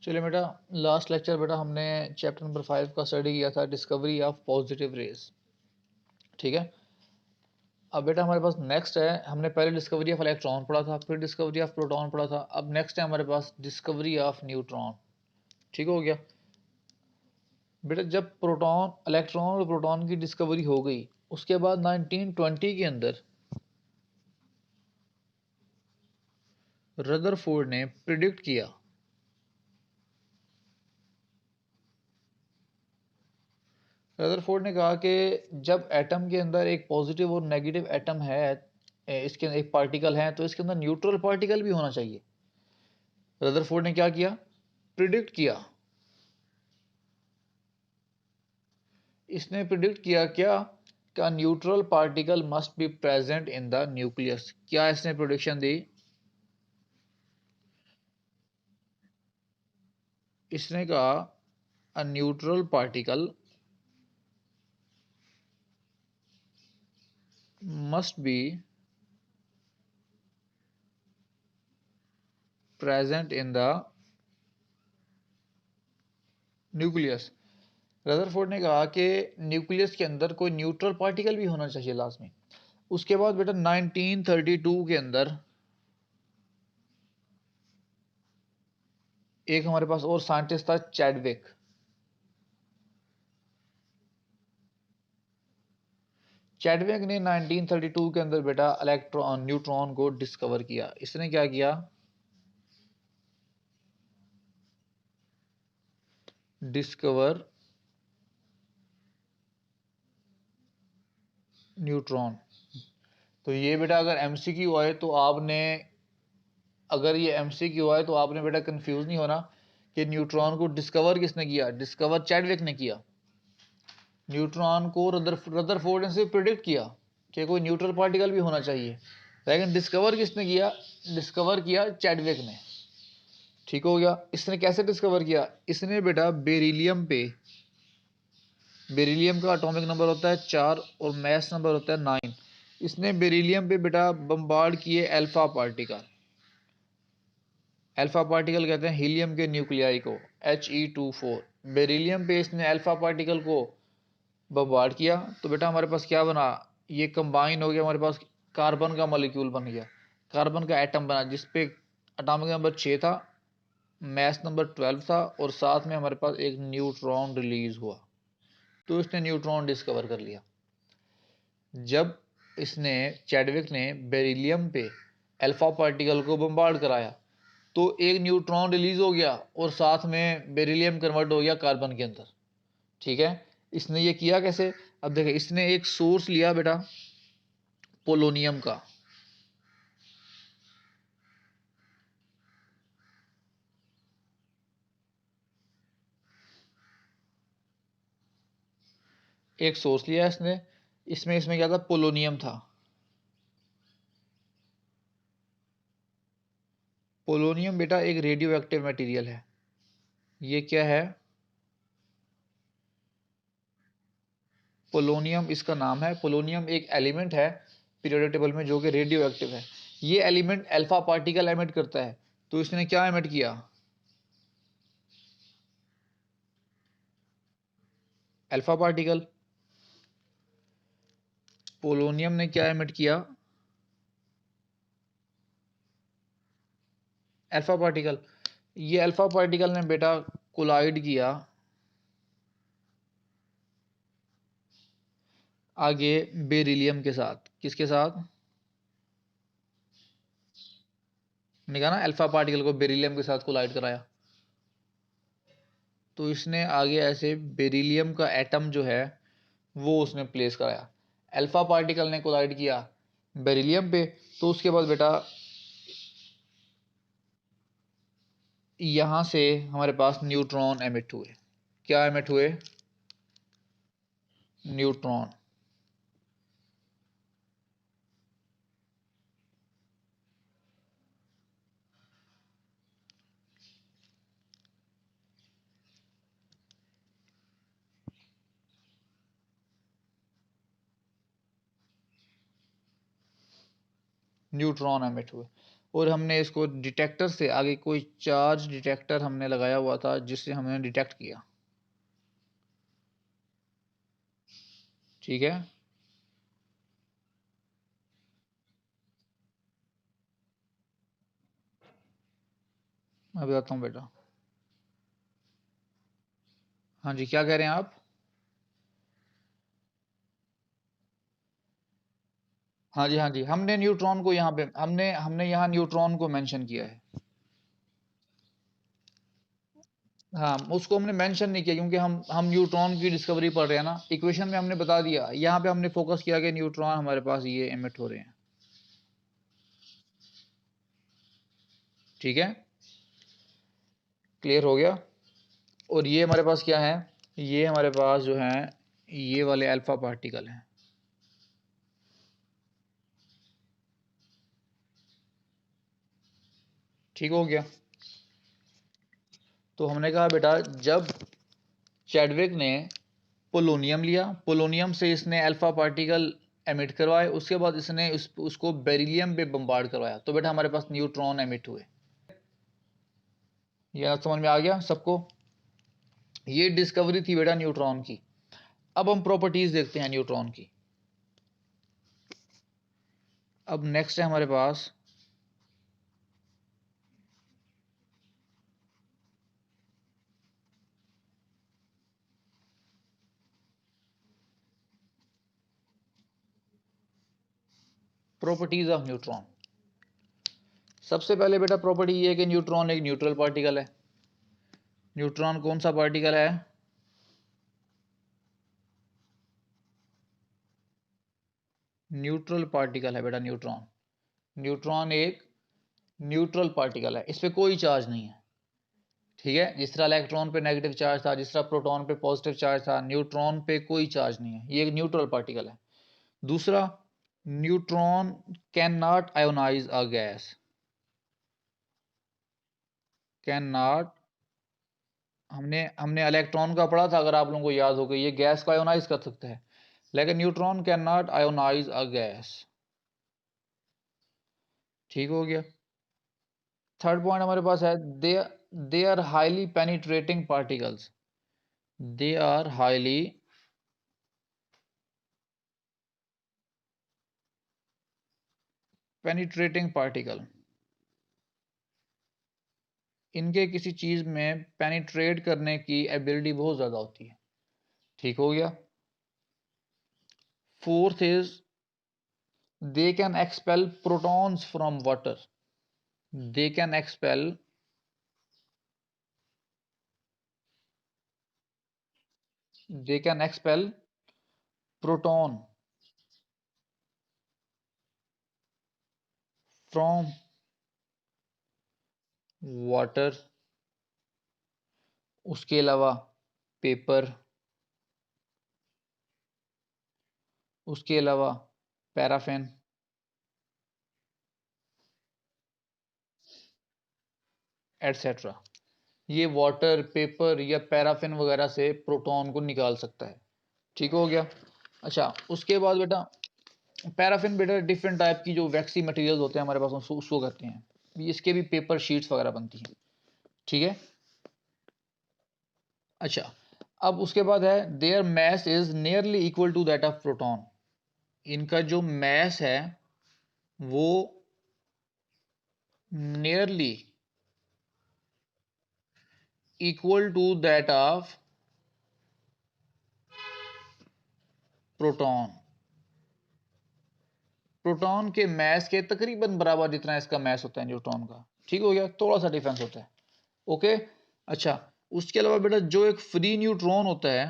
चलिए बेटा, last lecture बेटा हमने चैप्टर नंबर 5 का स्टडी किया था, डिस्कवरी ऑफ पॉजिटिव रेज। ठीक है। अब बेटा हमारे पास नेक्स्ट है, हमने पहले डिस्कवरी ऑफ इलेक्ट्रॉन पढ़ा था, फिर डिस्कवरी ऑफ प्रोटॉन पढ़ा था। अब नेक्स्ट है हमारे पास डिस्कवरी ऑफ न्यूट्रॉन। ठीक हो गया बेटा। जब प्रोटॉन, इलेक्ट्रॉन और प्रोटॉन की डिस्कवरी हो गई, उसके बाद 1920 के अंदर रदरफोर्ड ने प्रिडिक्ट किया, रदरफोर्ड ने कहा कि जब एटम के अंदर एक पॉजिटिव और नेगेटिव एटम है, इसके अंदर एक पार्टिकल है, तो इसके अंदर न्यूट्रल पार्टिकल भी होना चाहिए। रदरफोर्ड ने क्या किया, प्रिडिक्ट किया। इसने प्रिडिक्ट किया क्या, का neutral particle must be present in the nucleus. क्या इसने प्रोडिक्शन दी, इसने कहा a neutral particle must be present in the nucleus. Rutherford ने कहा कि न्यूक्लियस के अंदर कोई न्यूट्रल पार्टिकल भी होना चाहिए लाजमी। उसके बाद बेटा 1932 के अंदर एक हमारे पास और साइंटिस्ट था, चैडविक। चैडविक ने 1932 के अंदर बेटा इलेक्ट्रॉन, न्यूट्रॉन को डिस्कवर किया। इसने क्या किया, डिस्कवर न्यूट्रॉन। तो ये बेटा अगर एमसीक्यू आए तो आपने, अगर ये एमसीक्यू आए तो आपने बेटा कंफ्यूज नहीं होना कि न्यूट्रॉन को डिस्कवर किसने किया। डिस्कवर चैडविक ने किया। न्यूट्रॉन को रदरफोर्ड ने सिर्फ प्रिडिक्ट किया कि कोई न्यूट्रल पार्टिकल भी होना चाहिए, लेकिन डिस्कवर किसने किया, डिस्कवर किया चैडविक ने। ठीक हो गया। इसने कैसे डिस्कवर किया, इसने बेटा बेरिलियम पे, बेरिलियम का एटॉमिक नंबर होता है 4 और मास नंबर होता है 9। इसने बेरिलियम पे बेटा बम्बार्ड किए अल्फा पार्टिकल। अल्फा पार्टिकल कहते हैं हीलियम के न्यूक्लियाई को, He24। बेरिलियम पे इसने अल्फा पार्टिकल को बम्बार्ड किया, तो बेटा हमारे पास क्या बना, ये कंबाइन हो गया, हमारे पास कार्बन का मॉलिक्यूल बन गया, कार्बन का एटम बना, जिसपे एटॉमिक नंबर 6 था, मास नंबर 12 था, और साथ में हमारे पास एक न्यूट्रॉन रिलीज हुआ। तो इसने न्यूट्रॉन डिस्कवर कर लिया। जब इसने, चैडविक ने बेरिलियम पे अल्फा पार्टिकल को बम्बार्ड कराया, तो एक न्यूट्रॉन रिलीज हो गया और साथ में बेरिलियम कन्वर्ट हो गया कार्बन के अंदर। ठीक है। इसने ये किया कैसे, अब देखें, इसने एक सोर्स लिया बेटा पोलोनियम का, एक सोर्स लिया इसने, इसमें इसमें क्या था, पोलोनियम था। पोलोनियम बेटा एक रेडियो एक्टिव मटेरियल है। ये क्या है, पोलोनियम इसका नाम है। पोलोनियम एक एलिमेंट है पीरियोडिक टेबल में जो कि रेडियो एक्टिव है। ये एलिमेंट अल्फा पार्टिकल एमिट करता है, तो इसने क्या एमिट किया, अल्फा पार्टिकल। पोलोनियम ने क्या एमिट किया, अल्फा पार्टिकल। ये अल्फा पार्टिकल ने बेटा कोलाइड किया आगे बेरिलियम के साथ। किसके साथ, मैंने कहा ना अल्फा पार्टिकल को बेरिलियम के साथ कोलाइड कराया, तो इसने आगे ऐसे बेरिलियम का एटम जो है वो उसने प्लेस कराया। अल्फा पार्टिकल ने कोलाइड किया बेरिलियम पे, तो उसके बाद बेटा यहां से हमारे पास न्यूट्रॉन एमिट हुए। क्या एमिट हुए, न्यूट्रॉन। न्यूट्रॉन एमिट हुए। और हमने इसको डिटेक्टर से आगे कोई चार्ज डिटेक्टर हमने लगाया हुआ था जिससे हमने डिटेक्ट किया। ठीक है, मैं बताता हूँ बेटा। हाँ जी, क्या कह रहे हैं आप? हाँ जी, हाँ जी, हमने न्यूट्रॉन को यहाँ पे हमने हमने यहाँ न्यूट्रॉन को मेंशन किया है। हाँ, उसको हमने मेंशन नहीं किया क्योंकि हम न्यूट्रॉन की डिस्कवरी पढ़ रहे हैं ना, इक्वेशन में हमने बता दिया, यहाँ पे हमने फोकस किया कि न्यूट्रॉन हमारे पास ये एमिट हो रहे हैं। ठीक है, क्लियर हो गया। और ये हमारे पास क्या है, ये हमारे पास जो है ये वाले अल्फा पार्टिकल हैं। ठीक हो गया। तो हमने कहा बेटा, जब चैडविक ने पोलोनियम लिया, पोलोनियम से इसने अल्फा पार्टिकल एमिट करवाए, उसके बाद इसने उसको बेरिलियम पे बम्बार्ड करवाया, तो बेटा हमारे पास न्यूट्रॉन एमिट हुए। यह समझ में आ गया सबको? ये डिस्कवरी थी बेटा न्यूट्रॉन की। अब हम प्रॉपर्टीज देखते हैं न्यूट्रॉन की। अब नेक्स्ट है हमारे पास प्रॉपर्टीज ऑफ न्यूट्रॉन। सबसे पहले बेटा प्रॉपर्टी ये है कि न्यूट्रॉन एक न्यूट्रल पार्टिकल है। न्यूट्रॉन कौन सा पार्टिकल है? न्यूट्रल पार्टिकल है बेटा न्यूट्रॉन। न्यूट्रॉन एक न्यूट्रल पार्टिकल है, इस पर कोई चार्ज नहीं है। ठीक है, जिस तरह इलेक्ट्रॉन पे नेगेटिव चार्ज था, जिस तरह प्रोटॉन पे पॉजिटिव चार्ज था, न्यूट्रॉन पे कोई चार्ज नहीं है, ये एक न्यूट्रल पार्टिकल है। दूसरा, neutron can not ionise a gas. Can not, हमने हमने इलेक्ट्रॉन का पढ़ा था, अगर आप लोगों को याद हो, गई ये गैस को आयोनाइज कर सकता है, लेकिन neutron can not ionise a gas. ठीक हो गया। थर्ड पॉइंट हमारे पास है, they they are highly penetrating particles. They are highly penetrating particle. इनके किसी चीज में पेनिट्रेट करने की एबिलिटी बहुत ज्यादा होती है। ठीक हो गया। Fourth is, they can expel protons from water. They can expel, they can expel proton from water. उसके अलावा पेपर, उसके अलावा पैराफिन, एटसेट्रा। ये वाटर, पेपर या पैराफिन वगैरह से प्रोटॉन को निकाल सकता है। ठीक हो गया। अच्छा, उसके बाद बेटा पैराफिन बेटा डिफरेंट टाइप की जो वैक्सी मटेरियल होते हैं हमारे पास, उसको करते हैं, इसके भी पेपर शीट्स वगैरह बनती हैं। ठीक है। अच्छा, अब उसके बाद है, their mass is nearly equal to that of proton. इनका जो मैस है वो nearly equal to that of proton. Proton के मैस के तकरीबन बराबर जितना इसका मैस होता है न्यूट्रॉन का। ठीक हो गया, थोड़ा सा डिफरेंस होता है। ओके। अच्छा, उसके अलावा बेटा जो एक फ्री न्यूट्रॉन होता है,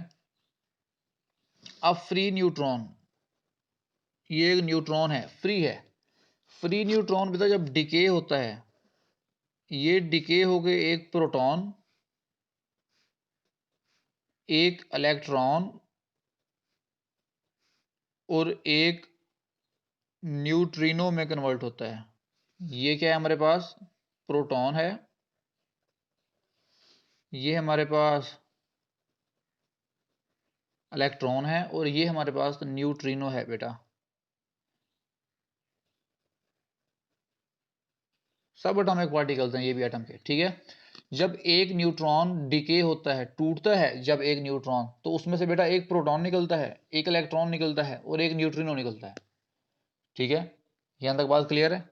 अब फ्री न्यूट्रॉन, ये एक न्यूट्रॉन है, फ्री है। फ्री न्यूट्रॉन बेटा जब डिके होता है, ये डिके हो गए एक प्रोटॉन, एक इलेक्ट्रॉन और एक न्यूट्रिनो में कन्वर्ट होता है। ये क्या है हमारे पास? प्रोटॉन है। ये हमारे पास इलेक्ट्रॉन है और ये हमारे पास न्यूट्रिनो है बेटा। सब एटॉमिक पार्टिकल्स हैं ये भी एटम के, ठीक है। जब एक न्यूट्रॉन डिके होता है, टूटता है जब एक न्यूट्रॉन, तो उसमें से बेटा एक प्रोटॉन निकलता है, एक इलेक्ट्रॉन निकलता है और एक न्यूट्रिनो निकलता है, ठीक है। यहां तक बात क्लियर है।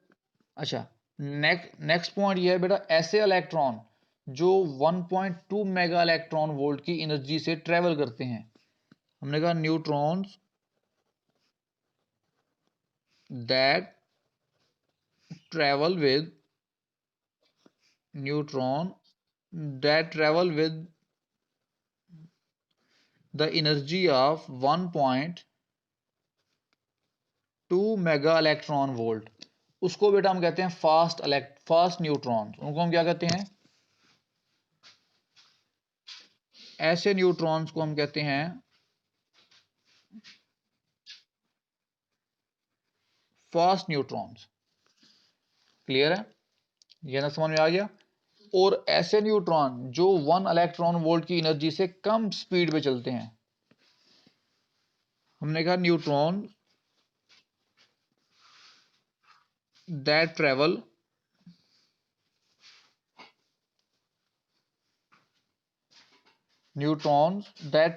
अच्छा, नेक्स्ट पॉइंट ये है बेटा, ऐसे इलेक्ट्रॉन जो 1.2 मेगा इलेक्ट्रॉन वोल्ट की एनर्जी से ट्रेवल करते हैं। हमने कहा neutrons that travel with neutron that travel with the energy of 1.2 mega electron volt, उसको बेटा हम कहते हैं फास्ट न्यूट्रॉन। उनको हम क्या कहते हैं? ऐसे न्यूट्रॉन्स को हम कहते हैं फास्ट न्यूट्रॉन्स। क्लियर है? ये ना समझ में आ गया। और ऐसे न्यूट्रॉन जो 1 इलेक्ट्रॉन वोल्ट की एनर्जी से कम स्पीड पे चलते हैं, हमने कहा neutron that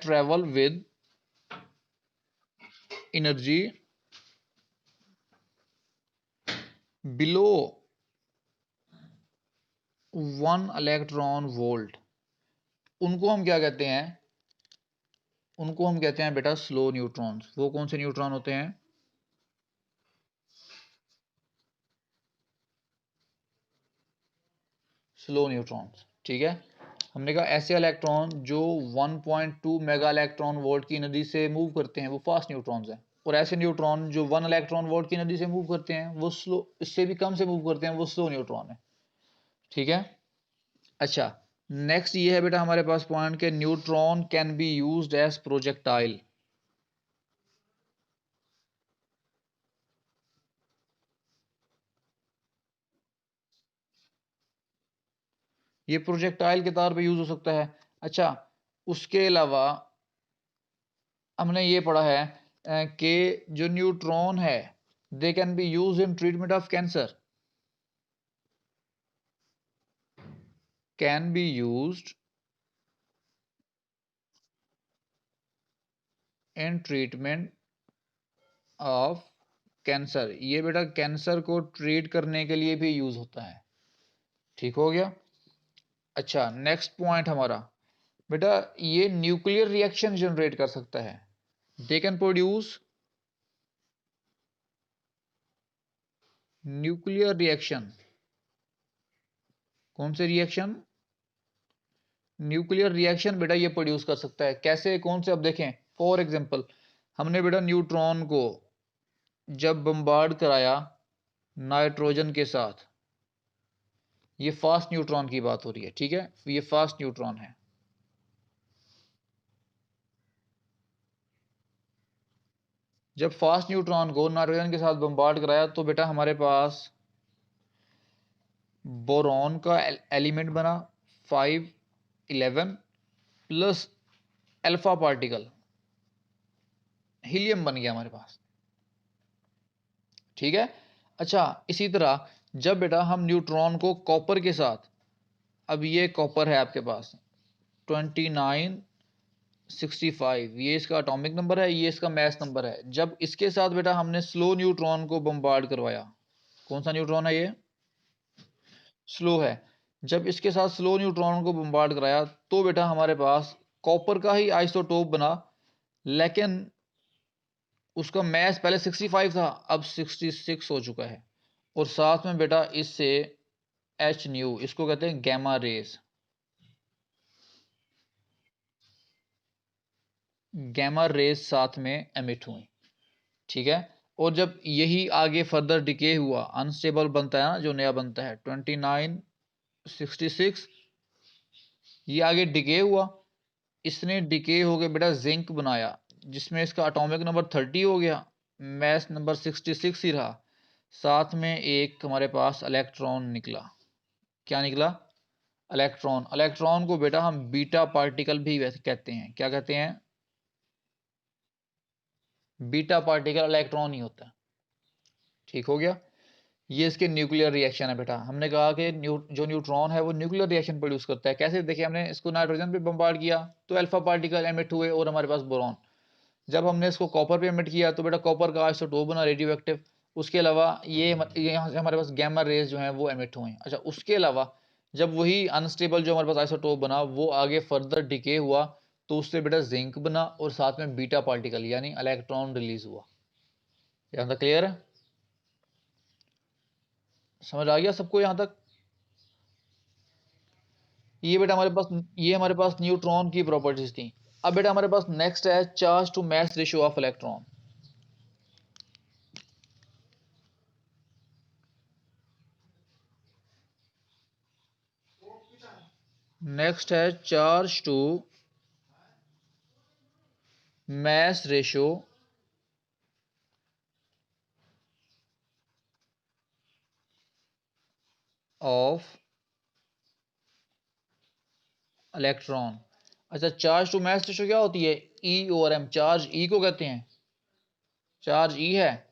travel with energy below 1 electron volt, उनको हम क्या कहते हैं? उनको हम कहते हैं बेटा स्लो न्यूट्रॉन्स। वो कौन से न्यूट्रॉन होते हैं? स्लो न्यूट्रॉन्स, ठीक है। हमने कहा ऐसे इलेक्ट्रॉन जो 1.2 मेगा इलेक्ट्रॉन वोल्ट की एनर्जी से मूव करते हैं वो फास्ट न्यूट्रॉन्स हैं, और ऐसे न्यूट्रॉन जो 1 इलेक्ट्रॉन वोल्ट की एनर्जी से मूव करते हैं वो स्लो, इससे भी कम से मूव करते हैं, वो स्लो न्यूट्रॉन है, ठीक है। अच्छा, नेक्स्ट ये है बेटा हमारे पास पॉइंट के neutron can be used as projectile. ये प्रोजेक्टाइल के तौर पे यूज हो सकता है। अच्छा, उसके अलावा हमने ये पढ़ा है कि जो न्यूट्रॉन है they can be use in treatment of cancer, can be used in treatment of cancer. ये बेटा कैंसर को ट्रीट करने के लिए भी यूज होता है, ठीक हो गया। अच्छा, नेक्स्ट पॉइंट हमारा बेटा, ये न्यूक्लियर रिएक्शन जनरेट कर सकता है। They can produce nuclear reaction. कौन से रिएक्शन? न्यूक्लियर रिएक्शन बेटा ये प्रोड्यूस कर सकता है। कैसे, कौन से? अब देखें, फॉर एग्जांपल हमने बेटा न्यूट्रॉन को जब बम्बार्ड कराया नाइट्रोजन के साथ, ये फास्ट न्यूट्रॉन की बात हो रही है, ठीक है, ये फास्ट न्यूट्रॉन है। जब फास्ट न्यूट्रॉन को नाइट्रोजन के साथ बम्बार्ड कराया तो बेटा हमारे पास बोरॉन का एलिमेंट बना 511 प्लस अल्फा पार्टिकल हीलियम बन गया हमारे पास, ठीक है। अच्छा, इसी तरह जब बेटा हम न्यूट्रॉन को कॉपर के साथ, अब ये कॉपर है आपके पास 2965, ये इसका एटॉमिक नंबर है, ये इसका मैस नंबर है। जब इसके साथ बेटा हमने स्लो न्यूट्रॉन को बम्बार्ड करवाया, कौन सा न्यूट्रॉन है ये? स्लो है। जब इसके साथ स्लो न्यूट्रॉन को बम्बार्ड कराया तो बेटा हमारे पास कॉपर का ही आइसोटोप बना, लेकिन उसका मैस पहले 65 था, अब 66 हो चुका है। और साथ में बेटा इससे एच न्यू, इसको कहते हैं गैमा रेस, गैमा रेस साथ में एमिट हुई, ठीक है। और जब यही आगे फर्दर डिके हुआ, अनस्टेबल बनता है ना जो नया बनता है 2966, ये आगे डिके हुआ, इसने डिके हो गया बेटा जिंक बनाया, जिसमें इसका एटॉमिक नंबर 30 हो गया, मैस नंबर 66 ही रहा, साथ में एक हमारे पास इलेक्ट्रॉन निकला। क्या निकला? इलेक्ट्रॉन। इलेक्ट्रॉन को बेटा हम बीटा पार्टिकल भी वैसे कहते हैं। क्या कहते हैं? बीटा पार्टिकल इलेक्ट्रॉन ही होता है, ठीक हो गया। ये इसके न्यूक्लियर रिएक्शन है बेटा। हमने कहा कि जो न्यूट्रॉन है वो न्यूक्लियर रिएक्शन प्रोड्यूस करता है। कैसे? देखिए, हमने इसको नाइट्रोजन पे बम्बार्ड किया तो अल्फा पार्टिकल एमिट हुए और हमारे पास बोरॉन। जब हमने इसको कॉपर पे एमिट किया तो बेटा कॉपर का आइसोटोप बना रेडियो एक्टिव। उसके अलावा ये यहाँ से हमारे पास गैमा रेज जो है वो एमिट हुए। अच्छा, उसके अलावा जब वही अनस्टेबल जो हमारे पास आइसोटोप बना वो आगे फर्दर डिके हुआ तो उससे बेटा जिंक बना और साथ में बीटा पार्टिकल यानी इलेक्ट्रॉन रिलीज हुआ। यहाँ तक क्लियर है? समझ आ गया सबको यहाँ तक? ये बेटा हमारे पास, ये हमारे पास न्यूट्रॉन की प्रॉपर्टीज थी। अब बेटा हमारे पास नेक्स्ट है charge to mass ratio of electron. Next है charge to mass ratio of electron. अच्छा, चार्ज टू mass रेशियो क्या होती है? E और M। चार्ज E को कहते हैं, चार्ज E है,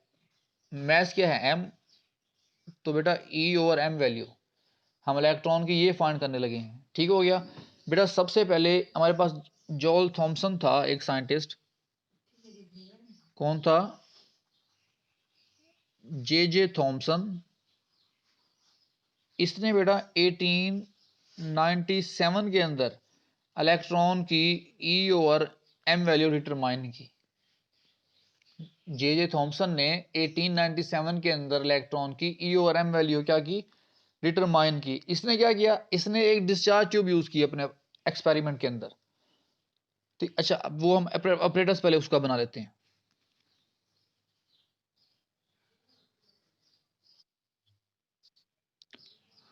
mass क्या है? M। तो बेटा E और M वैल्यू हम इलेक्ट्रॉन की ये फाइंड करने लगे हैं। ठीक हो गया बेटा। सबसे पहले हमारे पास जॉल थॉमसन था, एक साइंटिस्ट। कौन था? J Thomson. इसने बेटा 1897 के अंदर इलेक्ट्रॉन की ई और एम वैल्यू डिटरमाइन की। जे थॉमसन ने 1897 के अंदर इलेक्ट्रॉन की ई और एम वैल्यू क्या की? डिटरमाइन की। इसने क्या किया? इसने एक डिस्चार्ज ट्यूब यूज की अपने एक्सपेरिमेंट के अंदर। ठीक, अच्छा, अब वो हम ऑपरेटर्स पहले उसका बना लेते हैं।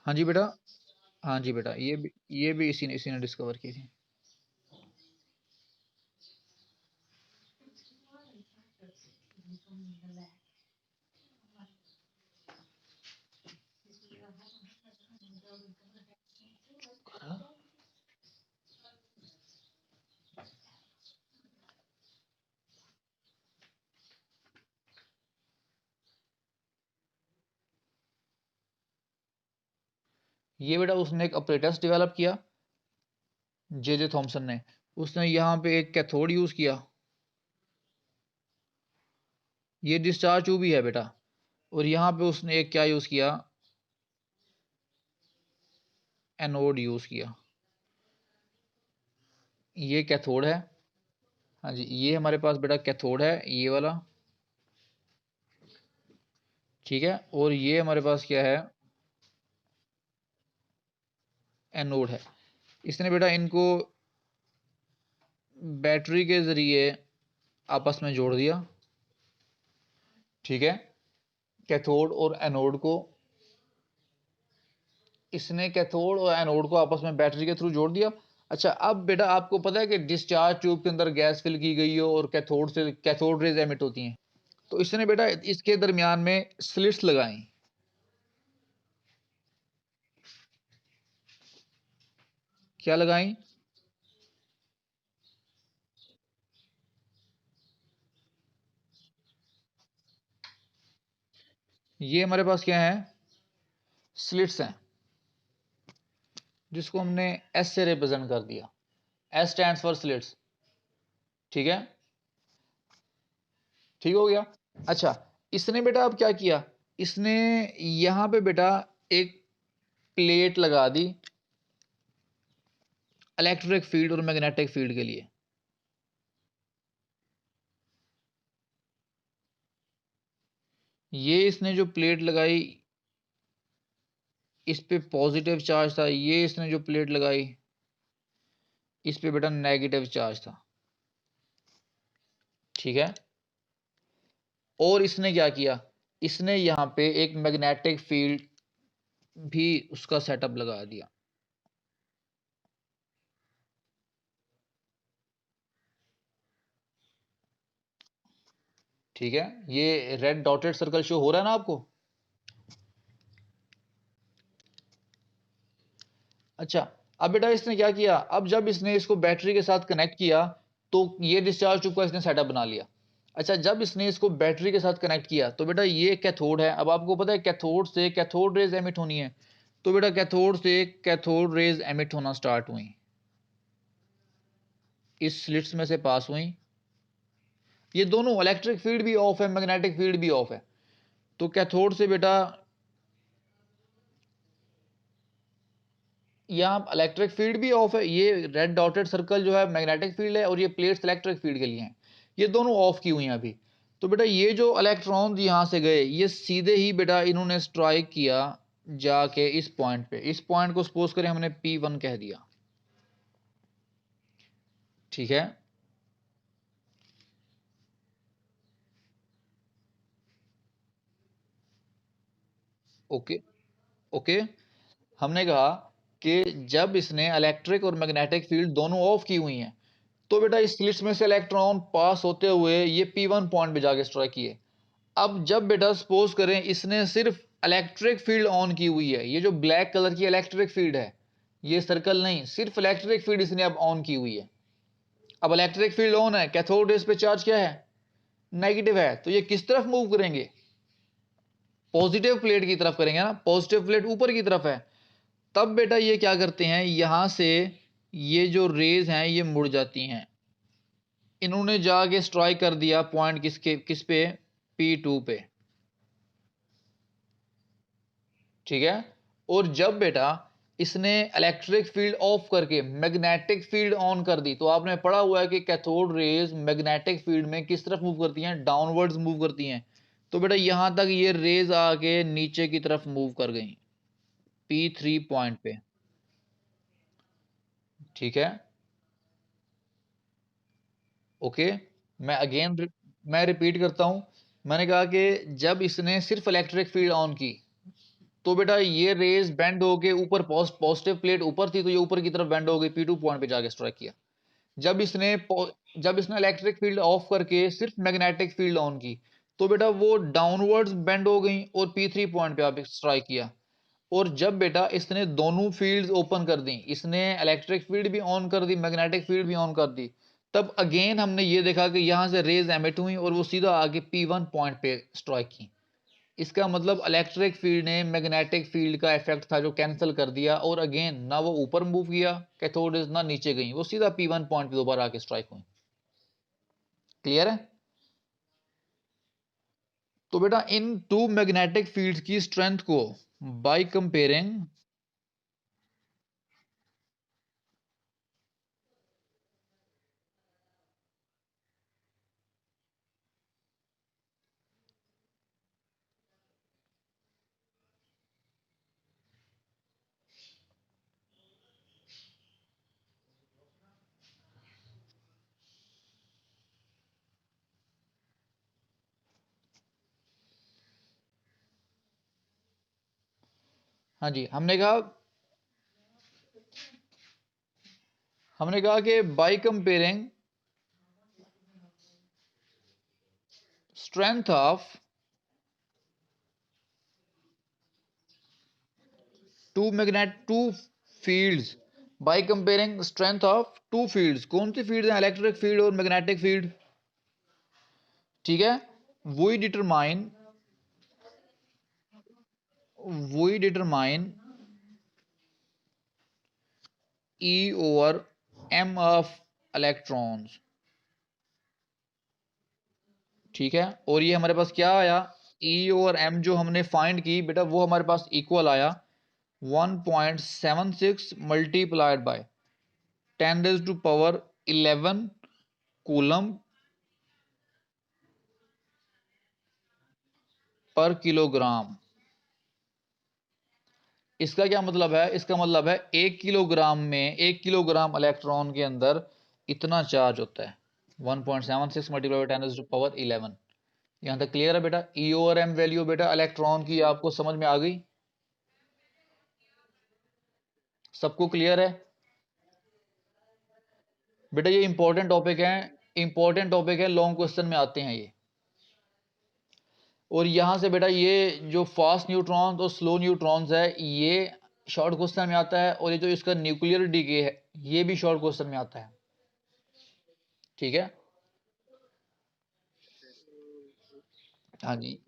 हाँ जी बेटा। हाँ जी बेटा, ये भी इसी ने डिस्कवर की थी। ये बेटा उसने एक ऑपरेटर्स डेवलप किया, जे थॉमसन ने। उसने यहाँ पे एक कैथोड यूज किया। ये डिस्चार्ज ट्यूब ही है बेटा। और यहाँ पे उसने एक क्या यूज किया? एनोड यूज किया। ये कैथोड है। हाँ जी, ये हमारे पास बेटा कैथोड है, ये वाला। ठीक है, और ये हमारे पास क्या है? एनोड है। इसने बेटा इनको बैटरी के जरिए आपस में जोड़ दिया। ठीक है, कैथोड और एनोड को इसने कैथोड और एनोड को आपस में बैटरी के थ्रू जोड़ दिया। अच्छा, अब बेटा आपको पता है कि डिस्चार्ज ट्यूब के अंदर गैस फिल की गई हो और कैथोड रेज एमिट होती हैं। तो इसने बेटा इसके दरमियान में स्लिट्स लगाई। क्या लगाई? ये हमारे पास क्या है? स्लिट्स हैं, जिसको हमने एस से रिप्रेजेंट कर दिया। S stands for slits. ठीक है, ठीक हो गया। अच्छा, इसने बेटा अब क्या किया? इसने यहां पे बेटा एक प्लेट लगा दी इलेक्ट्रिक फील्ड और मैग्नेटिक फील्ड के लिए। ये इसने जो प्लेट लगाई, इस पे पॉजिटिव चार्ज था। ये इसने जो प्लेट लगाई, इस पे बेटा नेगेटिव चार्ज था। ठीक है, और इसने क्या किया? इसने यहां पे एक मैग्नेटिक फील्ड भी उसका सेटअप लगा दिया। ठीक है, ये रेड डॉटेड सर्कल शो हो रहा है ना आपको? अच्छा, अब बेटा इसने क्या किया? अब जब इसने इसको बैटरी के साथ कनेक्ट किया तो ये डिस्चार्ज ट्यूब का इसने सेटअप बना लिया। अच्छा, जब इसने इसको बैटरी के साथ कनेक्ट किया तो बेटा ये कैथोड है। अब आपको पता है कैथोड से कैथोड रेज एमिट होनी है, तो बेटा कैथोड से कैथोड रेज एमिट होना स्टार्ट हुई, इस स्लिट्स में से पास हुई। ये दोनों इलेक्ट्रिक फील्ड भी ऑफ है, मैग्नेटिक फील्ड भी ऑफ है। तो कैथोड से बेटा यहाँ इलेक्ट्रिक फील्ड भी ऑफ है, ये रेड डॉटेड सर्कल जो है मैग्नेटिक फील्ड है और ये प्लेट्स इलेक्ट्रिक फील्ड के लिए हैं, ये दोनों ऑफ की हुई हैं अभी। तो बेटा ये जो इलेक्ट्रॉन यहाँ से गए ये सीधे ही बेटा इन्होंने स्ट्राइक किया जाके इस पॉइंट पे। इस पॉइंट को सपोज करें हमने P1 कह दिया, ठीक है। ओके ओके, हमने कहा कि जब इसने इलेक्ट्रिक और मैग्नेटिक फील्ड दोनों ऑफ की हुई हैं तो बेटा इस स्लिट्स में से इलेक्ट्रॉन पास होते हुए ये P1 पॉइंट पे जाके स्ट्राइक किए। अब जब बेटा सपोज करें इसने सिर्फ इलेक्ट्रिक फील्ड ऑन की हुई है, ये जो ब्लैक कलर की इलेक्ट्रिक फील्ड है, ये सर्कल नहीं, सिर्फ इलेक्ट्रिक फील्ड इसने अब ऑन की हुई है। अब इलेक्ट्रिक फील्ड ऑन है, कैथोड रेज पे चार्ज क्या है, नेगेटिव है, तो ये किस तरफ मूव करेंगे, पॉजिटिव प्लेट की तरफ करेंगे ना, पॉजिटिव प्लेट ऊपर की तरफ है। तब बेटा ये क्या करते हैं, यहां से ये जो रेज हैं ये मुड़ जाती हैं, इन्होंने जाके स्ट्राइक कर दिया पॉइंट किस पे, P2 पे, ठीक है। और जब बेटा इसने इलेक्ट्रिक फील्ड ऑफ करके मैग्नेटिक फील्ड ऑन कर दी, तो आपने पढ़ा हुआ है कि कैथोड रेज मैग्नेटिक फील्ड में किस तरफ मूव करती हैं, डाउनवर्ड्स मूव करती हैं। तो बेटा यहां तक ये रेज आके नीचे की तरफ मूव कर गई P3 पॉइंट पे, ठीक है। ओके, मैं अगेन मैं रिपीट करता हूं। मैंने कहा कि जब इसने सिर्फ इलेक्ट्रिक फील्ड ऑन की तो बेटा ये रेज बेंड होके ऊपर, पॉजिटिव प्लेट ऊपर थी तो ये ऊपर की तरफ बेंड हो गई, P2 पॉइंट पे जाके स्ट्राइक किया। जब इसने जब इसने इलेक्ट्रिक फील्ड ऑफ करके सिर्फ मैग्नेटिक फील्ड ऑन की तो बेटा वो डाउनवर्ड्स बेंड हो गई और P3 पॉइंट पे आप स्ट्राइक किया। और जब बेटा इसने दोनों फील्ड्स ओपन कर दी, इसने इलेक्ट्रिक फील्ड भी ऑन कर दी, मैग्नेटिक फील्ड भी ऑन कर दी, तब अगेन हमने ये देखा कि यहां से रेज एमिट हुई और वो सीधा आगे P1 पॉइंट पे स्ट्राइक की। इसका मतलब इलेक्ट्रिक फील्ड ने मैग्नेटिक फील्ड का इफेक्ट था जो कैंसिल कर दिया, और अगेन ना वो ऊपर मूव किया कैथोड रेज, ना नीचे गई, वो सीधा P1 पॉइंट पे दोबारा आके स्ट्राइक हुई। क्लियर है। तो बेटा इन टू मैग्नेटिक फील्ड्स की स्ट्रेंथ को बाय कंपेयरिंग, हाँ जी, हमने कहा कि by comparing strength of two fields, by comparing strength of two fields, कौन सी फील्ड है, इलेक्ट्रिक फील्ड और मैग्नेटिक फील्ड, ठीक है। We determine we determine E over M of electrons, ठीक है। और ये हमारे पास क्या आया, E ओवर M जो हमने फाइंड की बेटा वो हमारे पास इक्वल आया 1.76 multiplied by 10 raise to power 11 coulomb पर किलोग्राम। इसका क्या मतलब है, इसका मतलब है 1 किलोग्राम इलेक्ट्रॉन के अंदर इतना चार्ज होता है, 1.76 मल्टीप्लाई बाय 10 टू पावर 11। यहां तक क्लियर है बेटा। ई और एम वैल्यू बेटा इलेक्ट्रॉन की आपको समझ में आ गई, सबको क्लियर है बेटा। ये इंपॉर्टेंट टॉपिक है, इंपॉर्टेंट टॉपिक है, लॉन्ग क्वेश्चन में आते हैं ये। और यहां से बेटा ये जो फास्ट न्यूट्रॉन्स और स्लो न्यूट्रॉन्स है ये शॉर्ट क्वेश्चन में आता है, और ये जो इसका न्यूक्लियर डीके है ये भी शॉर्ट क्वेश्चन में आता है, ठीक है। हाँ जी।